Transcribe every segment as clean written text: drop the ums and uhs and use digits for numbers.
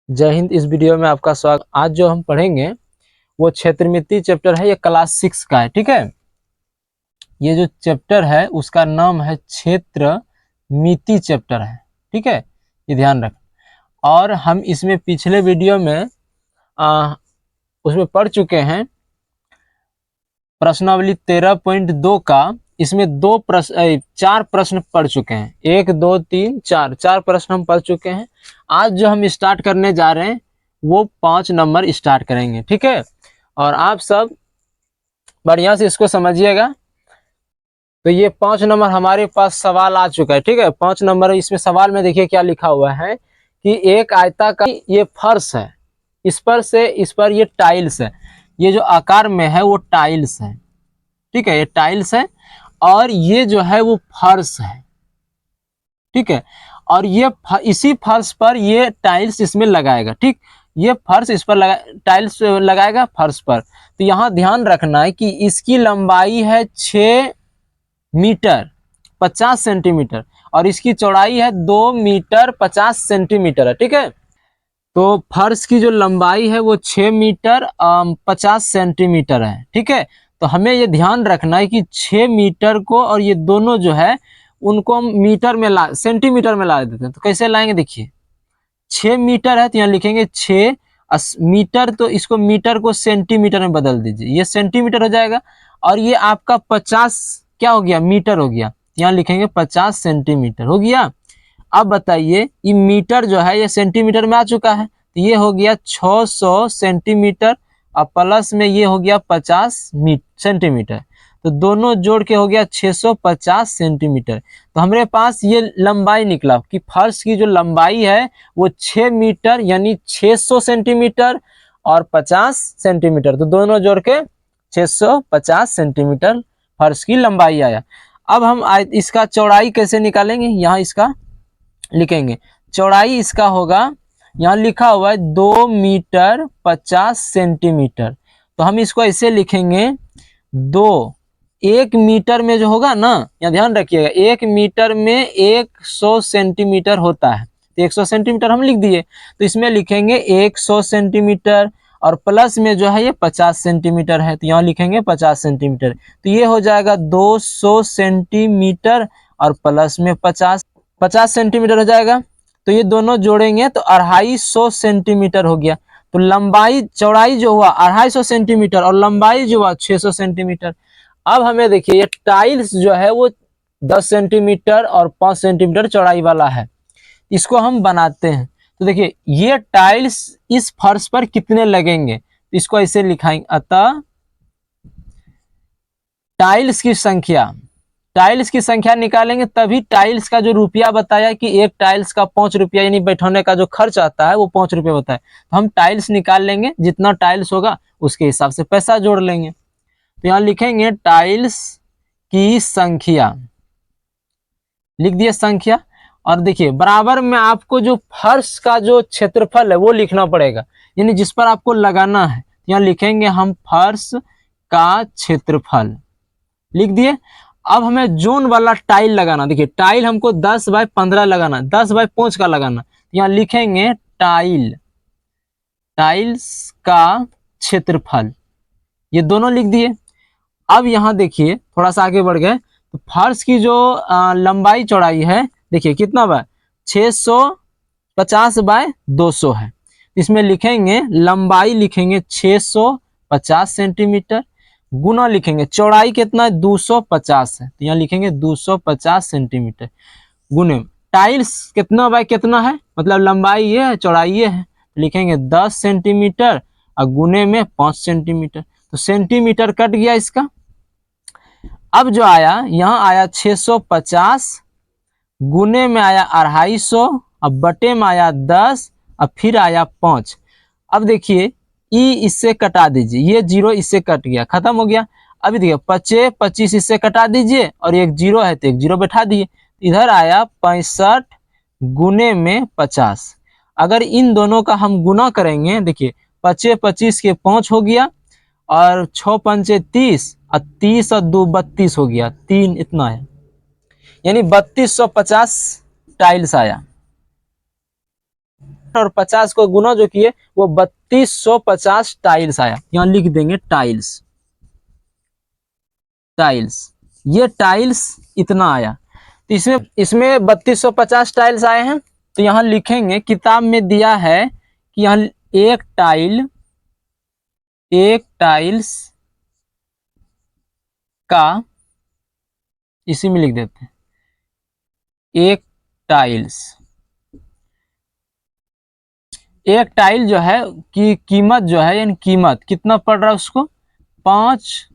जय हिंद। इस वीडियो में आपका स्वागत। आज जो हम पढ़ेंगे वो क्षेत्रमिति चैप्टर है, ये क्लास 6 का है। ठीक है, ये जो चैप्टर है उसका नाम है क्षेत्र मिति चैप्टर है। ठीक है, ये ध्यान रख। और हम इसमें पिछले वीडियो में उसमें पढ़ चुके हैं प्रश्नावली 13.2 का। इसमें चार प्रश्न पढ़ चुके हैं। 1 2 3 4 प्रश्न हम पढ़ चुके हैं। आज जो हम स्टार्ट करने जा रहे हैं वो 5 नंबर स्टार्ट करेंगे। ठीक है, और आप सब बढ़िया से इसको समझिएगा। तो ये 5 नंबर हमारे पास सवाल आ चुका है। ठीक है, 5 नंबर इसमें सवाल में देखिए क्या लिखा हुआ है कि एक आयताकार ये फर्श है, इस पर ये टाइल्स है। ये जो आकार में है वो टाइल्स है। ठीक है, ये टाइल्स है और ये जो है वो फर्श है। ठीक है, और ये इसी फर्श पर ये टाइल्स इसमें लगाएगा। ठीक, ये फर्श इस पर टाइल्स लगाएगा फर्श पर। तो यहाँ ध्यान रखना है कि इसकी लंबाई है 6 मीटर 50 सेंटीमीटर और इसकी चौड़ाई है 2 मीटर 50 सेंटीमीटर है। ठीक है, तो फर्श की जो लंबाई है वो 6 मीटर 50 सेंटीमीटर है। ठीक है, तो हमें ये ध्यान रखना है कि 6 मीटर को और ये दोनों जो है उनको हम मीटर में सेंटीमीटर में ला देते हैं। तो कैसे लाएंगे, देखिए 6 मीटर है तो यहाँ लिखेंगे 6 मीटर, तो इसको मीटर को सेंटीमीटर में बदल दीजिए, ये सेंटीमीटर हो जाएगा। और ये आपका 50 क्या हो गया, मीटर हो गया। यहाँ लिखेंगे 50 सेंटीमीटर हो गया। अब बताइए ये मीटर जो है ये सेंटीमीटर में आ चुका है, तो ये हो गया 600 सेंटीमीटर और प्लस में ये हो गया 50 सेंटीमीटर। तो दोनों जोड़ के हो गया 650 सेंटीमीटर। तो हमारे पास ये लंबाई निकला कि फर्श की जो लंबाई है वो 6 मीटर यानी 600 सेंटीमीटर और 50 सेंटीमीटर। तो दोनों जोड़ के 650 सेंटीमीटर फर्श की लंबाई आया। अब हम इसका चौड़ाई कैसे निकालेंगे, यहाँ इसका लिखेंगे। चौड़ाई इसका होगा, यहाँ लिखा हुआ है 2 मीटर 50 सेंटीमीटर। तो हम इसको ऐसे लिखेंगे 2, 1 मीटर में जो होगा ना, यहाँ ध्यान रखिएगा 1 मीटर में 100 सेंटीमीटर होता है। तो 100 सेंटीमीटर हम लिख दिए, तो इसमें लिखेंगे 100 सेंटीमीटर और प्लस में जो है ये 50 सेंटीमीटर है, तो यहाँ लिखेंगे 50 सेंटीमीटर। तो ये हो जाएगा 200 सेंटीमीटर और प्लस में 50 सेंटीमीटर हो जाएगा। तो ये दोनों जोड़ेंगे तो 250 सेंटीमीटर हो गया। तो लंबाई चौड़ाई जो हुआ 250 सेंटीमीटर और लंबाई जो हुआ 600 सेंटीमीटर। अब हमें देखिए ये टाइल्स जो है वो 10 सेंटीमीटर और 5 सेंटीमीटर चौड़ाई वाला है, इसको हम बनाते हैं। तो देखिए ये टाइल्स इस फर्श पर कितने लगेंगे, इसको ऐसे लिखाएंगे। अतः टाइल्स की संख्या निकालेंगे तभी टाइल्स का जो रुपया बताया कि एक टाइल्स का 5 रुपया यानी बैठाने का जो खर्च आता है वो 5 रुपया बताया। तो हम टाइल्स निकाल लेंगे, जितना टाइल्स होगा उसके हिसाब से पैसा जोड़ लेंगे। तो यहाँ लिखेंगे टाइल्स की संख्या, लिख दिए संख्या। और देखिए बराबर में आपको जो फर्श का जो क्षेत्रफल है वो लिखना पड़ेगा, यानी जिस पर आपको लगाना है। यहाँ लिखेंगे हम फर्श का क्षेत्रफल, लिख दिए। अब हमें जोन वाला टाइल लगाना, देखिए टाइल हमको 10 बाय 15 लगाना, 10 बाय 5 का लगाना। यहाँ लिखेंगे टाइल्स का क्षेत्रफल, ये दोनों लिख दिए। अब यहाँ देखिए थोड़ा सा आगे बढ़ गए तो फर्श की जो लंबाई चौड़ाई है देखिए कितना बाय 650 बाय 200 है। इसमें लिखेंगे लंबाई लिखेंगे 650 सेंटीमीटर गुना लिखेंगे चौड़ाई कितना है 250 है, तो यहाँ लिखेंगे 250 सेंटीमीटर गुने टाइल्स कितना बाय कितना है, मतलब लंबाई ये है चौड़ाई ये है, लिखेंगे 10 सेंटीमीटर और गुने में 5 सेंटीमीटर। तो सेंटीमीटर कट गया इसका। अब जो आया यहाँ आया 650 गुने में आया 250 अब बटे में आया 10 अब फिर आया 5। अब देखिए ई इससे कटा दीजिए, ये 0 इससे कट गया, खत्म हो गया। अभी देखिए 25 25 इससे कटा दीजिए और एक 0 है तो एक 0 बैठा दिए, इधर आया 65 गुने में 50। अगर इन दोनों का हम गुना करेंगे, देखिए 25 25 के 5 हो गया और 6 पंचे 30 और 30 और 2 32 हो गया, 3 इतना है, यानी 3250 टाइल्स आया। और 50 को गुना जो किए वो 3250 टाइल्स आया। यहाँ लिख देंगे टाइल्स, टाइल्स, ये टाइल्स इतना आया। तो इसमें इसमें 3250 टाइल्स आए हैं। तो यहाँ लिखेंगे किताब में दिया है कि यहाँ एक टाइल्स का, इसी में लिख देते हैं एक टाइल्स, एक टाइल जो है की कीमत जो है, यानी कीमत कितना पड़ रहा है उसको 5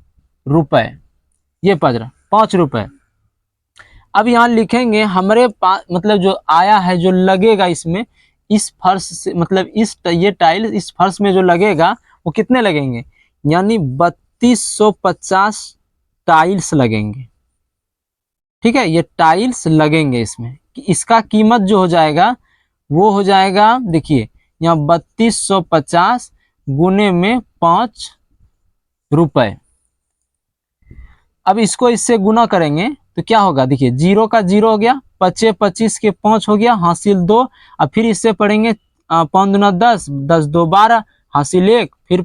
रुपए, ये पड़ रहा 5 रुपए। अब यहाँ लिखेंगे हमारे पास मतलब जो आया है जो लगेगा इसमें, इस फर्श से मतलब ये टाइल इस फर्श में जो लगेगा वो कितने लगेंगे, यानी 3250 टाइल्स लगेंगे। ठीक है, ये टाइल्स लगेंगे इसमें। इसका कीमत जो हो जाएगा वो हो जाएगा, देखिए यहाँ 3250 गुने में 5 रुपए। अब इसको इससे गुना करेंगे तो क्या होगा, देखिए 0 का 0 हो गया, 25 25 के 5 हो गया, हासिल 2। अब फिर इससे पढ़ेंगे 5 दूना 10, 10 2 12, हासिल 1, फिर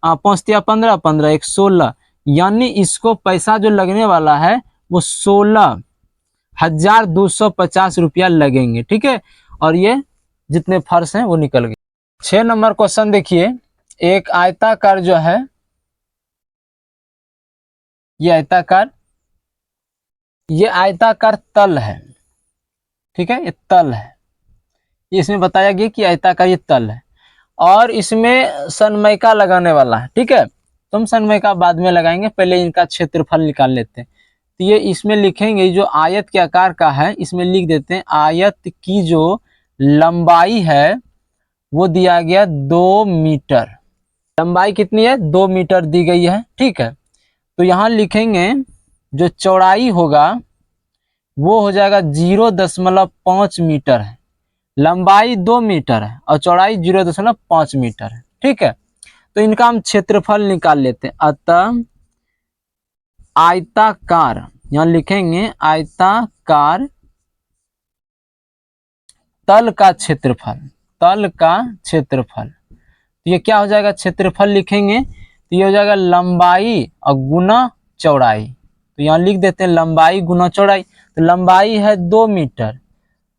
5 तिया 15, 15 1 16, यानी इसको पैसा जो लगने वाला है वो 16,250 रुपया लगेंगे। ठीक है, और ये जितने फर्श हैं वो निकल गए। 6 नंबर क्वेश्चन देखिए, एक आयताकार जो है, ये आयताकार तल है। ठीक है, ये तल है, इसमें बताया गया कि आयताकार ये तल है और इसमें सनमाइका लगाने वाला है। ठीक है, तो हम सनमाइका बाद में लगाएंगे, पहले इनका क्षेत्रफल निकाल लेते हैं। तो ये इसमें लिखेंगे जो आयत के आकार का है, इसमें लिख देते हैं आयत की जो लंबाई है वो दिया गया 2 मीटर। लंबाई कितनी है, 2 मीटर दी गई है। ठीक है, तो यहाँ लिखेंगे जो चौड़ाई होगा वो हो जाएगा 0.5 मीटर है। लंबाई 2 मीटर है और चौड़ाई 0.5 मीटर है। ठीक है, तो इनका हम क्षेत्रफल निकाल लेते हैं। अतः आयताकार, यहाँ लिखेंगे आयताकार तल का क्षेत्रफल, तल का क्षेत्रफल। तो ये क्या हो जाएगा, क्षेत्रफल लिखेंगे तो ये हो जाएगा लंबाई और गुना चौड़ाई। तो यहाँ लिख देते हैं लंबाई गुना चौड़ाई। तो लंबाई है 2 मीटर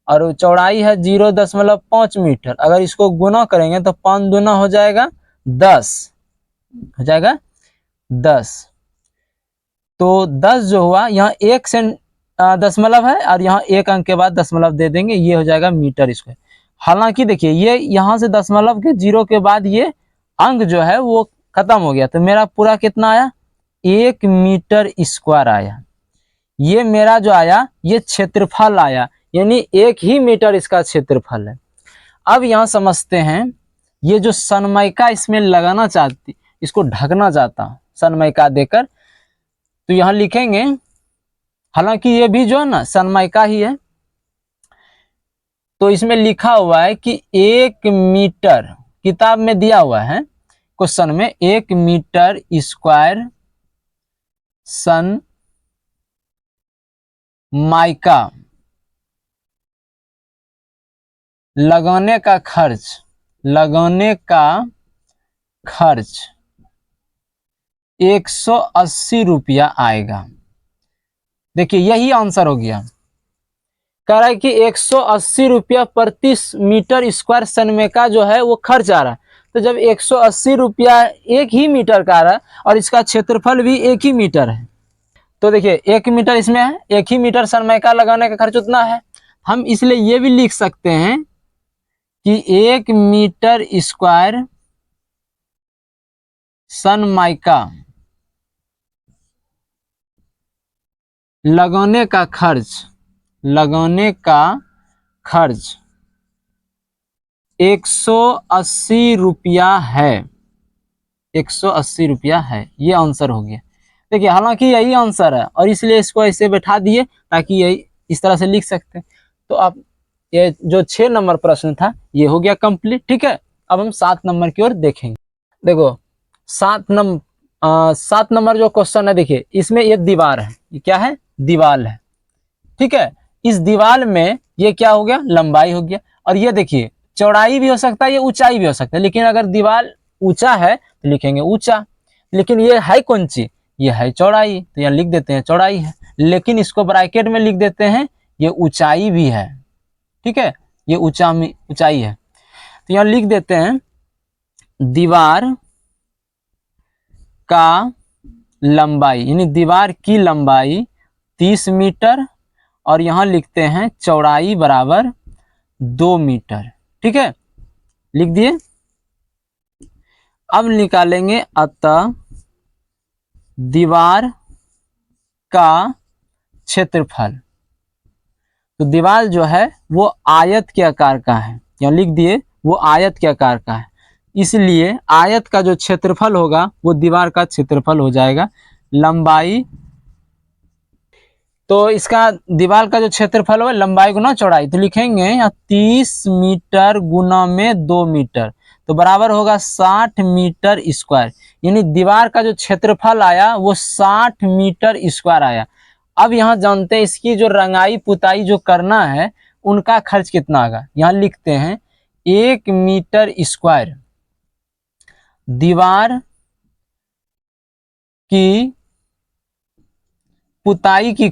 और चौड़ाई है 0.5 मीटर। अगर इसको गुना करेंगे तो 5 दूना हो जाएगा 10, हो जाएगा 10। तो 10 जो हुआ, यहाँ 1 से दशमलव है और यहाँ 1 अंक के बाद दशमलव दे देंगे, ये हो जाएगा मीटर स्क्वायर। हालांकि देखिए ये यहाँ से दशमलव के 0 के बाद ये अंक जो है वो खत्म हो गया, तो मेरा पूरा कितना आया, 1 मीटर स्क्वायर आया। ये मेरा जो आया ये क्षेत्रफल आया, यानी 1 ही मीटर इसका क्षेत्रफल है। अब यहाँ समझते हैं, ये जो सनमाइका इसमें लगाना चाहती, इसको ढकना चाहता हूँ सनमाइका देकर, तो यहाँ लिखेंगे, हालांकि ये भी जो है ना सनमाइका ही है, तो इसमें लिखा हुआ है कि 1 मीटर, किताब में दिया हुआ है क्वेश्चन में 1 मीटर स्क्वायर सन माइका लगाने का खर्च 180 रुपया आएगा। देखिए यही आंसर हो गया, कह रहा है कि 180 रुपया प्रति मीटर स्क्वायर सनमाइका जो है वो खर्च आ रहा है। तो जब 180 रुपया 1 ही मीटर का आ रहा है और इसका क्षेत्रफल भी 1 ही मीटर है, तो देखिए 1 मीटर इसमें है, 1 ही मीटर सनमाइका लगाने का खर्च उतना है। हम इसलिए ये भी लिख सकते हैं कि 1 मीटर स्क्वायर सनमाइका लगाने का खर्च 180 रुपया है, 180 रुपया है, ये आंसर हो गया। देखिए हालांकि यही आंसर है और इसलिए इसको ऐसे बैठा दिए ताकि यही इस तरह से लिख सकते हैं। तो अब ये जो 6 नंबर प्रश्न था ये हो गया कंप्लीट। ठीक है, अब हम 7 नंबर की ओर देखेंगे। देखो 7 नंबर जो क्वेश्चन है, देखिए इसमें ये दीवार है, ये क्या है, दीवार है। ठीक है, इस दीवार में ये क्या हो गया, लंबाई हो गया, और ये देखिए चौड़ाई भी हो सकता है, ये ऊंचाई भी हो सकता है, लेकिन अगर दीवार ऊंचा है तो लिखेंगे ऊंचा, लेकिन ये है कौन सी, ये है चौड़ाई, तो यहाँ लिख देते हैं चौड़ाई है, लेकिन इसको ब्रैकेट में लिख देते हैं ये ऊंचाई भी है, ठीक है, ये ऊंचाई है, तो यहाँ लिख देते हैं दीवार का लंबाई, यानी दीवार की लंबाई 30 मीटर और यहाँ लिखते हैं चौड़ाई बराबर 2 मीटर, ठीक है, लिख दिए। अब निकालेंगे अतः दीवार का क्षेत्रफल, तो दीवार जो है वो आयत के आकार का है, यहाँ लिख दिए वो आयत के आकार का है, इसलिए आयत का जो क्षेत्रफल होगा वो दीवार का क्षेत्रफल हो जाएगा। लंबाई, तो इसका दीवार का जो क्षेत्रफल होगा लंबाई गुना चौड़ाई, तो लिखेंगे 30 मीटर गुना में 2 मीटर, तो बराबर होगा 60 मीटर स्क्वायर, यानी दीवार का जो क्षेत्रफल आया वो 60 मीटर स्क्वायर आया। अब यहाँ जानते हैं इसकी जो रंगाई पुताई जो करना है उनका खर्च कितना आएगा, यहाँ लिखते हैं 1 मीटर स्क्वायर दीवार की पुताई की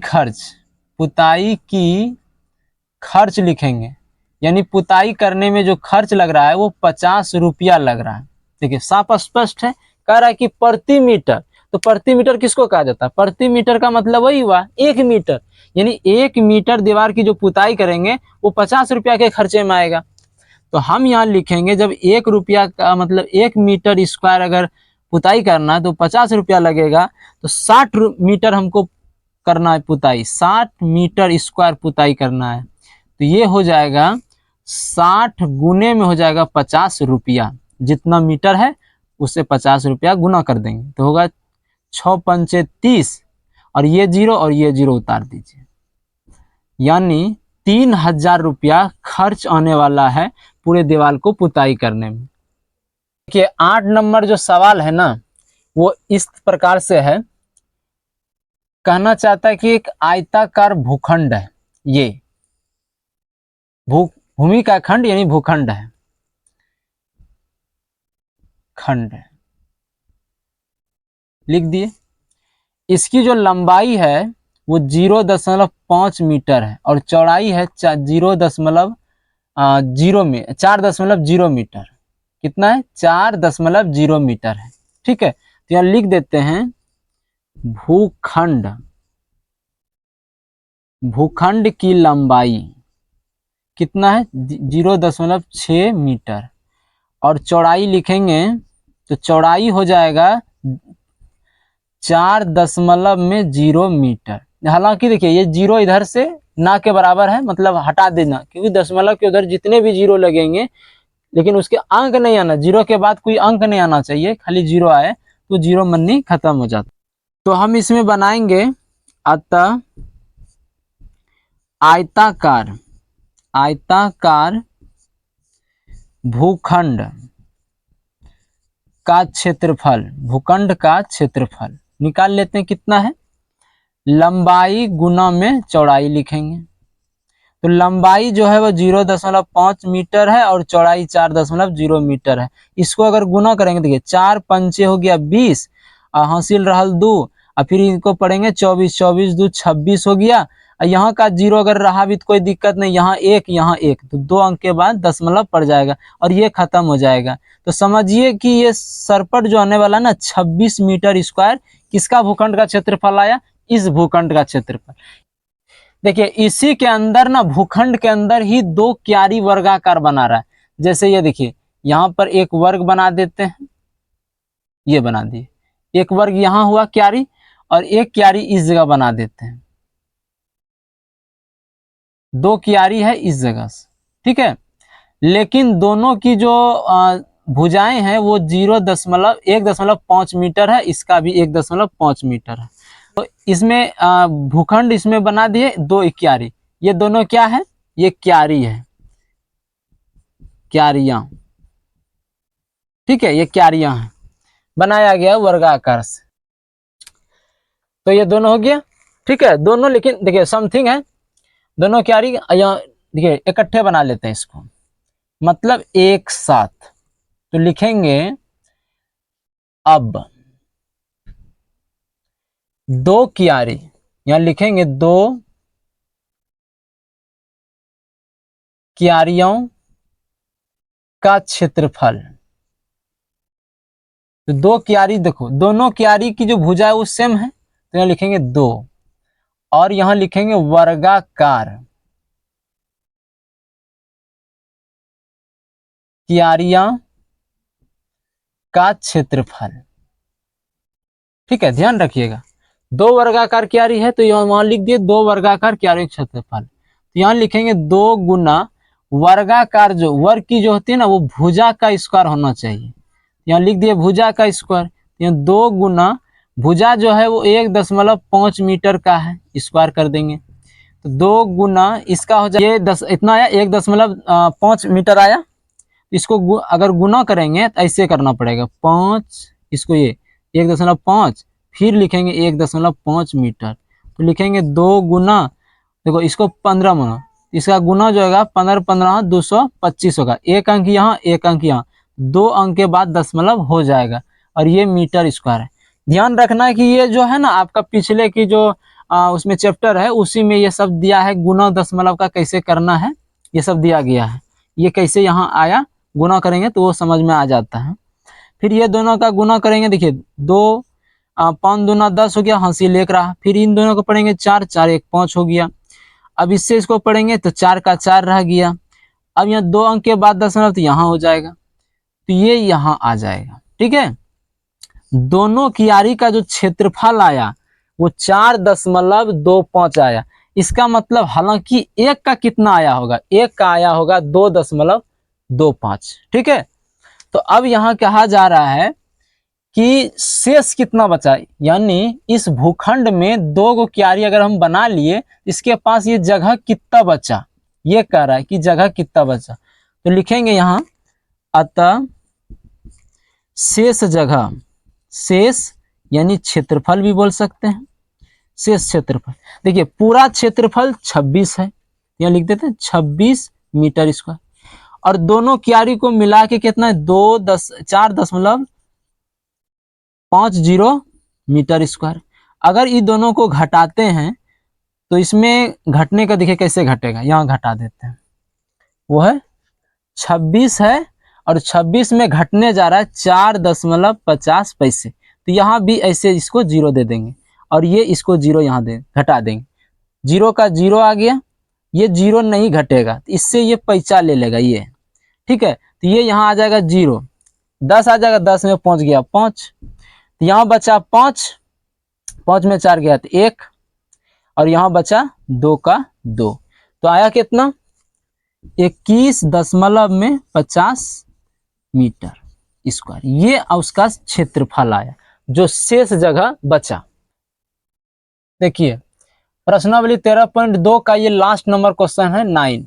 खर्च लिखेंगे, यानी पुताई करने में जो खर्च लग रहा है वो 50 रुपया लग रहा है। देखिए साफ स्पष्ट है, कह रहा है कि प्रति मीटर, तो प्रति मीटर किसको कहा जाता है, प्रति मीटर का मतलब वही हुआ 1 मीटर, यानी 1 मीटर दीवार की जो पुताई करेंगे वो 50 रुपया के खर्चे में आएगा। तो हम यहाँ लिखेंगे जब 1 रुपया का मतलब 1 मीटर स्क्वायर अगर पुताई करना है तो 50 रुपया लगेगा, तो 60 मीटर हमको करना है पुताई, 60 मीटर स्क्वायर पुताई करना है, तो ये हो जाएगा 60 गुने में हो जाएगा 50 रुपया, जितना मीटर है उससे 50 रुपया गुना कर देंगे तो होगा 6 पंचे 30 और ये 0 और ये 0 उतार दीजिए, यानी 3000 रुपया खर्च आने वाला है पूरे दीवार को पुताई करने में। देखिए 8 नंबर जो सवाल है ना वो इस प्रकार से है, कहना चाहता है कि एक आयताकार भूखंड है, ये भूमि का खंड यानी भूखंड है, खंड लिख दिए, इसकी जो लंबाई है वो 0.5 मीटर है और चौड़ाई है 4.0 मीटर, कितना है 4.0 मीटर है, ठीक है, तो यहाँ लिख देते हैं भूखंड की लंबाई कितना है 0.6 मीटर और चौड़ाई लिखेंगे तो चौड़ाई हो जाएगा 4.0 मीटर। हालांकि देखिए ये 0 इधर से ना के बराबर है, मतलब हटा देना, क्योंकि दशमलव के उधर जितने भी 0 लगेंगे लेकिन उसके अंक नहीं आना, 0 के बाद कोई अंक नहीं आना चाहिए, खाली 0 आए तो 0 मन्नी खत्म हो जाता। तो हम इसमें बनाएंगे अतः आयताकार भूखंड का क्षेत्रफल, भूखंड का क्षेत्रफल निकाल लेते हैं कितना है, लंबाई गुना में चौड़ाई लिखेंगे, तो लंबाई जो है वो 0.5 मीटर है और चौड़ाई 4.0 मीटर है, इसको अगर गुना करेंगे देखिए 4 पंचे हो गया 20 और हासिल रहल 2 और फिर इनको पढ़ेंगे 24 24 2 26 हो गया, और यहाँ का 0 अगर रहा भी तो कोई दिक्कत नहीं, यहाँ 1 तो 2 अंक के बाद दशमलव पड़ जाएगा और ये खत्म हो जाएगा। तो समझिए कि ये सरपट जो आने वाला ना 26 मीटर स्क्वायर किसका भूखंड का क्षेत्रफल आया, इस भूखंड का क्षेत्रफल। देखिए इसी के अंदर ना भूखंड के अंदर ही 2 क्यारी वर्गाकार बना रहा है, जैसे ये देखिए यहाँ पर एक वर्ग बना देते हैं, ये बना दिए, एक वर्ग यहाँ हुआ क्यारी और एक क्यारी इस जगह बना देते हैं, 2 क्यारी है इस जगह से, ठीक है, लेकिन दोनों की जो भुजाएं हैं वो 1.5 मीटर है, इसका भी 1.5 मीटर है, तो इसमें भूखंड इसमें बना दिए 2 क्यारी, ये दोनों क्या है, ये क्यारी है, क्यारियां, ठीक है, ये क्यारियां हैं, बनाया गया वर्गाकार से, तो ये दोनों हो गया, ठीक है, दोनों, लेकिन देखिए समथिंग है, दोनों क्यारी यहाँ देखिए इकट्ठे बना लेते हैं इसको, मतलब एक साथ। तो लिखेंगे अब दो क्यारी, यहां लिखेंगे दो क्यारियों का क्षेत्रफल। तो दो क्यारी, देखो दोनों क्यारी की जो भुजा है वो सेम है, तो यहां लिखेंगे दो, और यहां लिखेंगे वर्गाकार क्यारियां का क्षेत्रफल। ठीक है, ध्यान रखिएगा, दो वर्गाकार क्यारी है तो यहाँ वहां लिख दिए दो वर्गाकार क्यारी का क्षेत्रफल। तो यहाँ लिखेंगे दो गुना वर्गाकार, जो वर्ग की जो होती है ना वो भुजा का स्क्वायर होना चाहिए, यहाँ लिख दिए भुजा का स्क्वायर। यहाँ दो गुना भुजा जो है वो 1.5 मीटर का है, स्क्वायर कर देंगे। तो दो गुना इसका हो जाए, ये 10 इतना आया, 1.5 मीटर आया। इसको अगर गुना करेंगे तो ऐसे करना पड़ेगा, 5 इसको ये 1.5, फिर लिखेंगे 1.5 मीटर। तो लिखेंगे दो गुना, देखो इसको 15 मानो, इसका गुना जो होगा 15 15 225 होगा, एक अंक यहाँ एक अंक यहाँ, दो अंक के बाद दशमलव हो जाएगा, और ये मीटर स्क्वायर है। ध्यान रखना है कि ये जो है ना आपका पिछले की जो उसमें चैप्टर है उसी में ये सब दिया है, गुना दशमलव का कैसे करना है ये सब दिया गया है। ये कैसे यहाँ आया, गुना करेंगे तो वो समझ में आ जाता है। फिर ये दोनों का गुना करेंगे, देखिए दो 5 दूना 10 हो गया, हासिल 1 रहा। फिर इन दोनों को पढ़ेंगे 4 4 1 5 हो गया। अब इससे इसको पढ़ेंगे तो 4 का 4 रह गया। अब यहाँ दो अंक के बाद दशमलव तो यहाँ हो जाएगा, तो ये यहाँ आ जाएगा। ठीक है, दोनों कियारी का जो क्षेत्रफल आया वो 4.25 आया। इसका मतलब हालांकि एक का कितना आया होगा, एक का आया होगा 2.25। ठीक है, तो अब यहाँ कहा जा रहा है कि शेष कितना बचा, यानी इस भूखंड में दो गो क्यारी अगर हम बना लिए, इसके पास ये जगह कितना बचा, ये कह रहा है कि जगह कितना बचा। तो लिखेंगे यहाँ अतः शेष जगह, शेष यानी क्षेत्रफल भी बोल सकते हैं, शेष क्षेत्रफल। देखिए पूरा क्षेत्रफल 26 है, यहाँ लिख देते हैं 26 मीटर स्क्वायर, और दोनों क्यारी को मिला के कितना है 4.50 मीटर स्क्वायर। अगर ये दोनों को घटाते हैं तो इसमें घटने का देखिए कैसे घटेगा, यहाँ घटा देते हैं, वो है 26 है, और 26 में घटने जा रहा है 4.50 पैसे, तो यहाँ भी ऐसे इसको 0 दे देंगे, और ये इसको 0 यहाँ दे घटा देंगे, 0 का 0 आ गया, ये 0 नहीं घटेगा, तो इससे ये पैसा ले लेगा ये। ठीक है, तो ये यहाँ आ जाएगा 0, 10 आ जाएगा, 10 में पहुंच गया 5, तो यहाँ बचा 5, 5 में 4 गया तो 1, और यहाँ बचा 2 का 2, तो आया कितना 21.50 मीटर स्क्वायर। ये उसका क्षेत्रफल आया जो शेष जगह बचा। देखिए प्रश्नावली 13.2 का ये लास्ट नंबर क्वेश्चन है 9।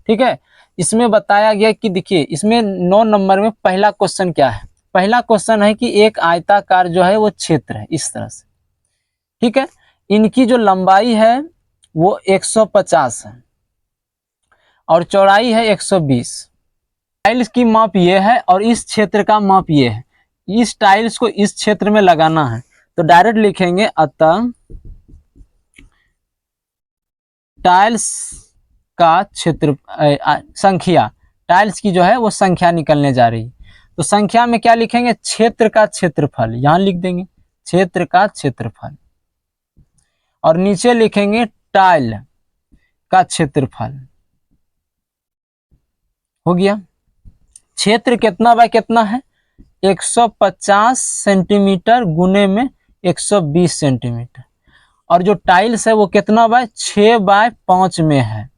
ठीक है, इसमें बताया गया कि देखिए इसमें 9 नंबर में पहला क्वेश्चन क्या है, पहला क्वेश्चन है कि एक आयताकार जो है वो क्षेत्र है इस तरह से। ठीक है, इनकी जो लंबाई है वो 150 है और चौड़ाई है 120। टाइल्स की माप ये है और इस क्षेत्र का माप ये है, इस टाइल्स को इस क्षेत्र में लगाना है, तो डायरेक्ट लिखेंगे अतः टाइल्स का क्षेत्र संख्या, टाइल्स की जो है वो संख्या निकलने जा रही है, तो संख्या में क्या लिखेंगे क्षेत्र का क्षेत्रफल, यहां लिख देंगे क्षेत्र का क्षेत्रफल, और नीचे लिखेंगे टाइल का क्षेत्रफल। हो गया, क्षेत्र कितना बाय कितना है 150 सेंटीमीटर गुने में 120 सेंटीमीटर, और जो टाइल्स है वो कितना बाय 6/5 में है,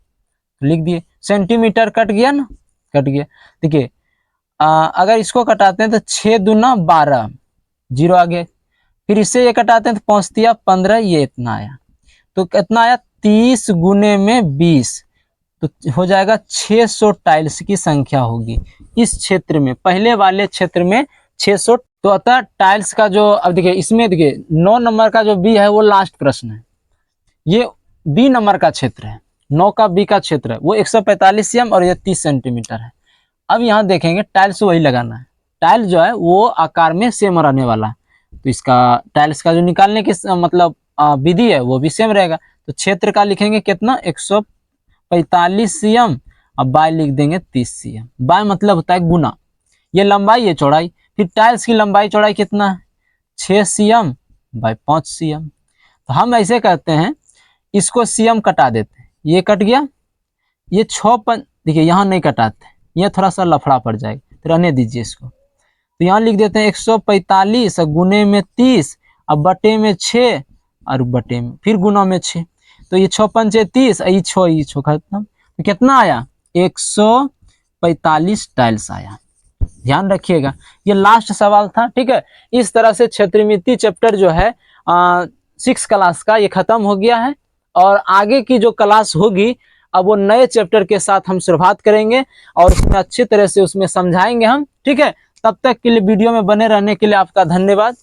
लिख दिए। सेंटीमीटर कट गया ना, कट गया। देखिए अगर इसको कटाते हैं तो 6 दूना 12, 0 आ गया, फिर इससे ये कटाते हैं तो 5 दिया 15, ये इतना आया, तो कितना आया 30 गुने में 20, तो हो जाएगा 600 टाइल्स की संख्या होगी इस क्षेत्र में, पहले वाले क्षेत्र में 600। तो अतः टाइल्स का जो, अब देखिए इसमें देखिए 9 नंबर का जो बी है वो लास्ट प्रश्न है, ये बी नंबर का क्षेत्र है, 9 का बी का क्षेत्र है वो 145 एम और ये 30 सेंटीमीटर है। अब यहाँ देखेंगे टाइल्स वही लगाना है, टाइल्स जो है वो आकार में सेम रहने वाला है, तो इसका टाइल्स का जो निकालने की मतलब विधि है वो भी सेम रहेगा। तो क्षेत्र का लिखेंगे कितना 145 cm, अब बाय लिख देंगे 30 cm। बाय मतलब होता है गुना, ये लंबाई है चौड़ाई, फिर टाइल्स की लंबाई चौड़ाई कितना है 6 cm बाय 5 cm। तो हम ऐसे करते हैं, इसको cm कटा देते हैं, ये कट गया, ये 6 देखिए यहाँ नहीं कटाते, ये थोड़ा सा लफड़ा पड़ जाएगा, तो रहने दीजिए इसको। तो यहाँ लिख देते हैं 145 गुने में 30, अब बटे में 6 और बटे में फिर गुना में 6, तो ये 6 पंचे 30, ये 6 खत्म, तो कितना आया 145 टाइल्स आया। ध्यान रखिएगा, ये लास्ट सवाल था, ठीक है। इस तरह से क्षेत्रमिति चैप्टर जो है 6 क्लास का ये खत्म हो गया है, और आगे की जो क्लास होगी अब वो नए चैप्टर के साथ हम शुरुआत करेंगे और उसमें अच्छी तरह से उसमें समझाएंगे हम, ठीक है। तब तक के लिए वीडियो में बने रहने के लिए आपका धन्यवाद।